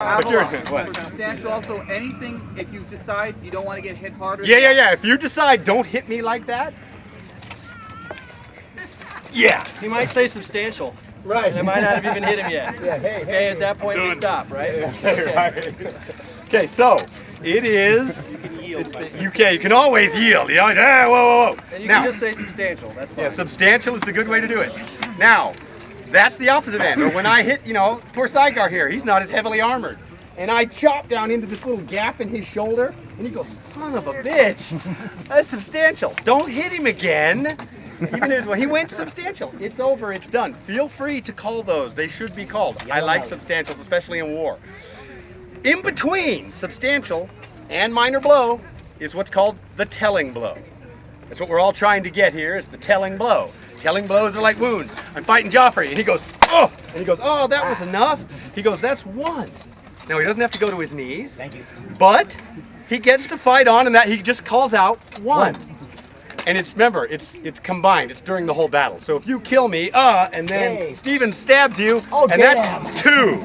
But you're what? Substantial. Also, anything if you decide you don't want to get hit harder. Yeah. If you decide don't hit me like that, yeah. He might say substantial. Right. They might not have even hit him yet. Yeah. Hey. Okay, at that point we stop, right? Okay. So it is. You can yield. You can always yield. You know, whoa. And you Now, can just say substantial. That's fine. yeah, substantial is the good way to do it. Now, that's the opposite end. Or when I hit, poor Sidecar here, he's not as heavily armored. And I chop down into this little gap in his shoulder, and he goes, son of a bitch. That's substantial. Don't hit him again. Even his he went substantial. It's over, it's done. Feel free to call those. They should be called. I like substantials, especially in war. In between substantial and minor blow is what's called the telling blow. That's what we're all trying to get here, is the telling blow. Telling blows are like wounds. I'm fighting Joffrey, and he goes, oh! And he goes, oh, that was enough. He goes, that's one. Now, he doesn't have to go to his knees. Thank you. But he gets to fight on, and that he just calls out one. And remember, it's combined. It's during the whole battle. So if you kill me, and then Steven stabs you, and that's two.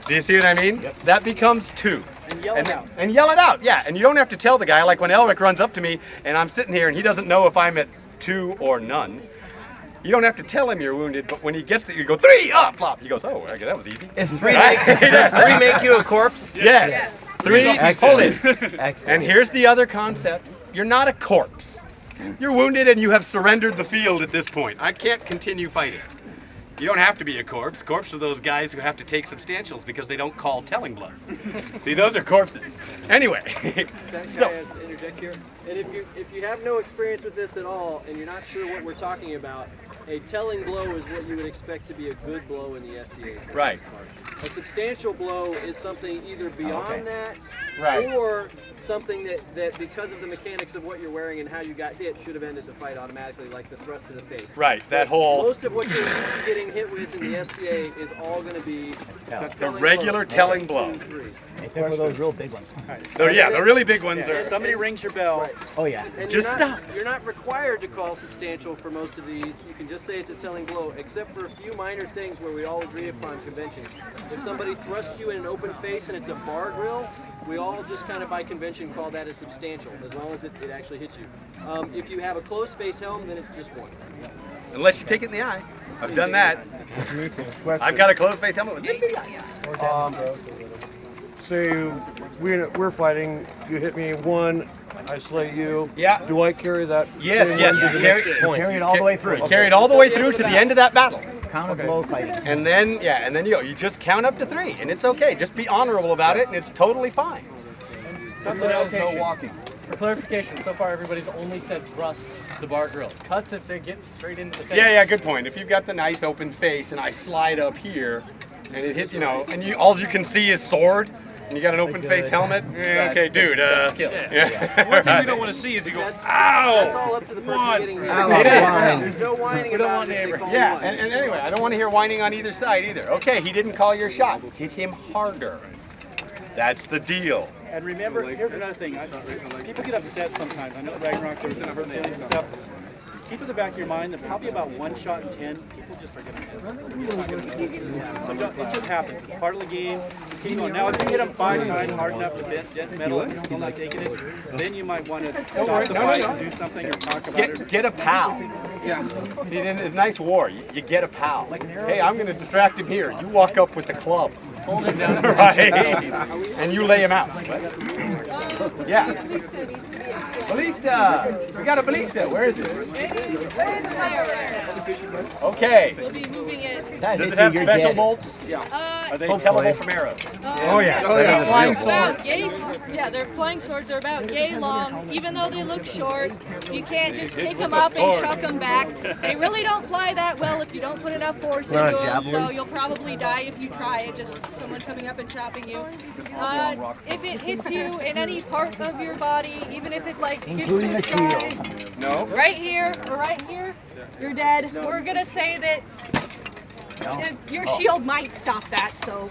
Do you see what I mean? Yep. That becomes two. And yell it out. And yell it out, yeah. And you don't have to tell the guy, like when Elric runs up to me, and I'm sitting here, and he doesn't know if I'm at 2 or none. You don't have to tell him you're wounded, but when he gets to you, go 3, up, flop. He goes, oh, okay, that was easy. Is 3 make you a corpse? Yes. 3, hold it. Excellent. And here's the other concept. You're not a corpse. You're wounded and you have surrendered the field at this point. I can't continue fighting. You don't have to be a corpse. Corpse are those guys who have to take substantials because they don't call telling blows. See, those are corpses. Anyway, So, interject here. And if you have no experience with this at all, and you're not sure what we're talking about, a telling blow is what you would expect to be a good blow in the SCA. Right. A substantial blow is something either beyond that, Right. or something that because of the mechanics of what you're wearing and how you got hit should have ended the fight automatically, like the thrust to the face. Right, that whole... Most of what you're used to getting hit with in the SCA is all going to be The regular telling blow. 2, 3. Except for those real big ones. Yeah, the really big ones are... Somebody rings your bell. Oh yeah. And Just stop. stop. You're not required to call substantial for most of these. You can just say it's a telling blow, except for a few minor things where we all agree upon convention. If somebody thrusts you in an open face and it's a bar grill, we all just kind of by convention call that a substantial, as long as it actually hits you. If you have a closed face helm, then it's just 1. Unless you take it in the eye. I've done that. I've got a closed face helmet with the eye. Say we're fighting, you hit me 1, I slay you. Yeah. Do I carry that? Yes, same yes. one to the Carry- next point? Carry it all the way through. Carry it all the way through to the end of that battle. Count of blow fighting. And then, you just count up to 3, and it's okay. Just be honorable about it, and it's totally fine. Something else, no walking. For clarification, so far everybody's only said thrust the bar grill. Cuts if they get straight into the face. Yeah, good point. If you've got the nice open face, and I slide up here, and it hits, and all you can see is sword, and you got an open face helmet, okay, dude, yeah. One thing we don't want to see is you go, That's ow! all up to the person getting hit. There's no whining about it. They call Yeah, one. and anyway, I don't want to hear whining on either side either. Okay, he didn't call your shot. Hit him harder. That's the deal. And remember, here's another thing. People get upset sometimes. I know Ragnarok, there's some hurt feelings and stuff. Keep in the back of your mind that probably about 1 shot in 10, people just are going to miss. It just happens. It's part of the game. Just keep going. Now, if you hit them 5 times hard enough to dent metal and you feel like taking it, then you might want to stop the fight and do something or talk about it. Get a pal. Yeah. See, in a nice war, you get a pal. Hey, I'm going to distract him here. You walk up with the club. Hold him down. Right? And you lay him out. Yeah. Ballista! We got a ballista. Where is it? Okay. We'll be moving it. That Does hits it have you, you're special dead. bolts? Are they tellable from arrows? Oh yeah. They're flying About swords. yay, they're flying swords. They're about yay long. Even though they look short, you can't just pick them up and chuck them back. They really don't fly that well if you don't put enough force into them. So you'll probably die if you try it. Just someone coming up and chopping you. If it hits you in any part of your body, even if it like hits Including the the side, No. right here or right here, you're dead. We're gonna say that your shield might stop that. So.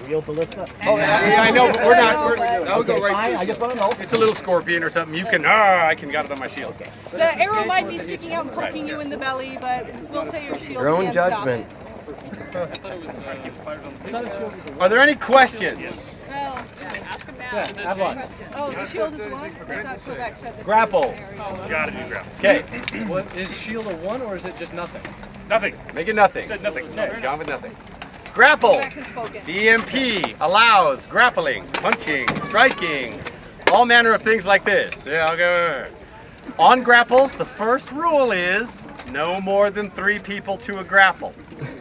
Real ballista. Oh, yeah, I know. We're not. I'll go right Fine, through. I just want to know. It's a little scorpion or something. You can. I can got it on my shield. The arrow might be sticking out and poking you in the belly, but we'll say your shield Your own can judgment. stop it. Are there any questions? Well, ask him now. Aveloc. Oh, the shield is one? I thought Quebec said that. Grapples. Gotta do grapple. Okay, What is shield a 1 or is it just nothing? Nothing. make it nothing. Said nothing. Gone with nothing. Grapples. Quebec has spoken. The EMP allows grappling, punching, striking, all manner of things like this. Yeah, I'll go. On grapples, the first rule is no more than 3 people to a grapple.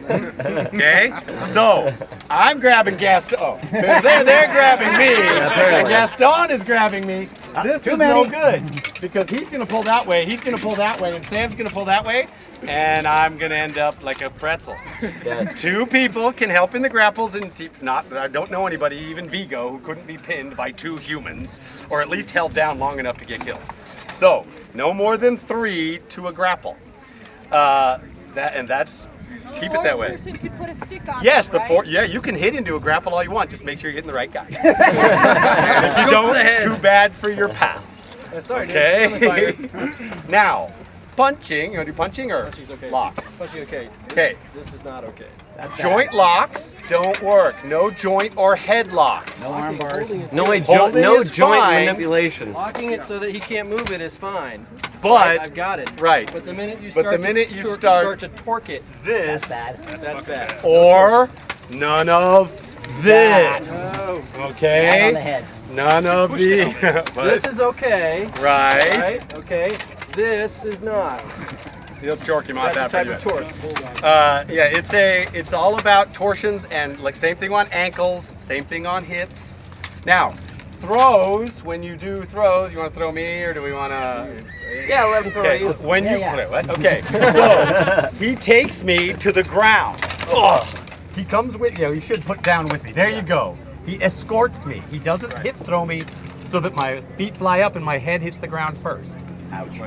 Okay? So, I'm grabbing Gaston. Oh, they're grabbing me. And Gaston is grabbing me. This is no good because he's going to pull that way, he's going to pull that way, and Sam's going to pull that way, and I'm going to end up like a pretzel. 2 people can help in the grapples, and I don't know anybody, even Vigo, who couldn't be pinned by 2 humans, or at least held down long enough to get killed. So, no more than 3 to a grapple. That's keep it that way. Person could put a stick on Yes, them, right? yeah, you can hit into a grapple all you want. Just make sure you're hitting the right guy. If you don't, too bad for your pal. Sorry, Okay. Now, punching. You want to do punching or Punching's okay. locks? Punching, okay. Okay. This is not okay. Joint locks don't work. No joint or head locks. No arm bars. Holding is fine, manipulation. Locking it so that he can't move it is fine. but I've got it. right. But the minute you But start, the minute you start start to torque it, this Bad. that's bad. or none of this. Oh. Bad on the Okay. head. None of the. This is okay. right. Right? Okay. This is not. You'll torque him off That's that the type pretty of good. torque. Yeah, it's all about torsions and like same thing on ankles, same thing on hips. Now, throws, when you do throws, you want to throw me or do we want to? Yeah, let him throw Okay, you. when you Yeah. what? Okay, so he takes me to the ground. Ugh. He comes with you. He should put down with me. There you go. He escorts me. He doesn't hip throw me so that my feet fly up and my head hits the ground first.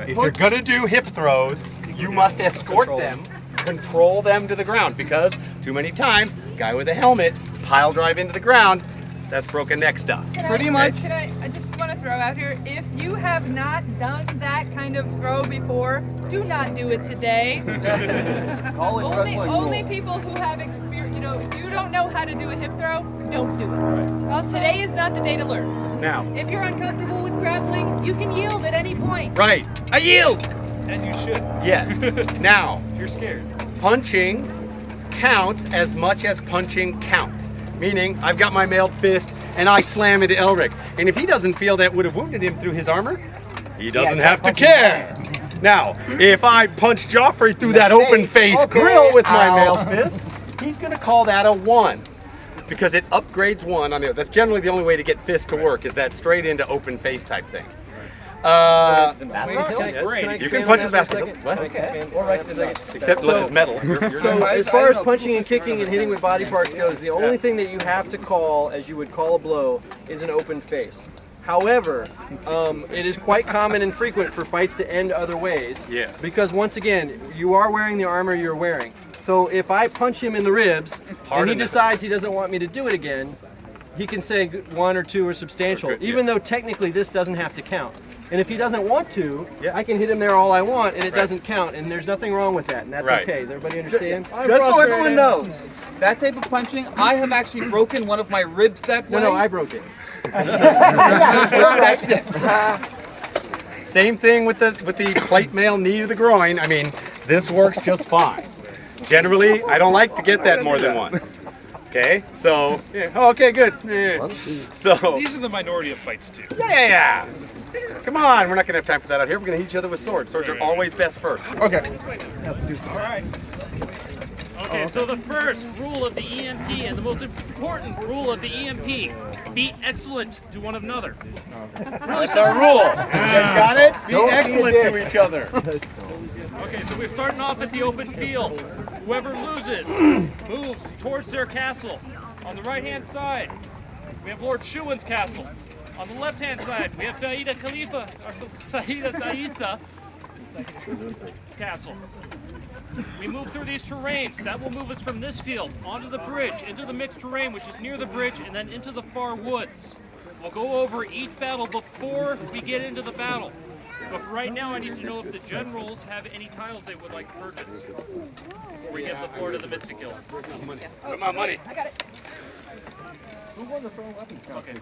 If you're gonna do hip throws, you must escort them, control them to the ground because too many times, guy with a helmet, pile drive into the ground, that's broken neck stuff. Pretty much. I just want to throw out here, if you have not done that kind of throw before, do not do it today. only people who have experience, if you don't know how to do a hip throw, don't do it. Also, Today is not the day to learn. Now, if you're uncomfortable with grappling, you can yield at any point. right, I yield. And you should. Yes. Now, You're scared. punching counts as much as punching counts. Meaning, I've got my mailed fist and I slam into Elric. And if he doesn't feel that would have wounded him through his armor, he doesn't have to care. Now, if I punch Joffrey through that open face grill with my mailed fist, he's going to call that a 1. Because it upgrades 1 on the other. That's generally the only way to get fist to work is that straight into open face type thing. You can punch his basket. What? Except unless it's metal. So as far as punching and kicking and hitting with body parts goes, the only thing that you have to call, as you would call a blow, is an open face. However, it is quite common and frequent for fights to end other ways. Yeah. Because once again, you are wearing the armor you're wearing. So if I punch him in the ribs and he decides he doesn't want me to do it again, he can say 1 or 2 are substantial, even though technically this doesn't have to count. And if he doesn't want to, I can hit him there all I want and it doesn't count, and there's nothing wrong with that, and that's okay. Does everybody understand? Just so everyone knows, that type of punching, I have actually broken one of my ribs that way. No, I broke it. Respect it. Same thing with the plate mail knee to the groin. I mean, this works just fine. Generally, I don't like to get that more than once. Okay, so okay, good. So These are the minority of fights too. yeah. Come on, we're not gonna have time for that out here. We're gonna hit each other with swords. Swords are always best first. Okay. All right. Okay, so the first rule of the EMP and the most important rule of the EMP: be excellent to one another. That's our rule. Got it? Be excellent to each other. Okay, so we're starting off at the open field. Whoever loses moves towards their castle. On the right-hand side, we have Lord Shuan's castle. On the left-hand side, we have Saida Khalifa, or Saida Taisa castle. We move through these terrains. That will move us from this field onto the bridge, into the mixed terrain, which is near the bridge, and then into the far woods. We'll go over each battle before we get into the battle. But for right now, I need to know if the generals have any tiles they would like to purchase before we get the floor to the Mystic Hill. Put my money. I got it. Who won the throwing weapons? Okay.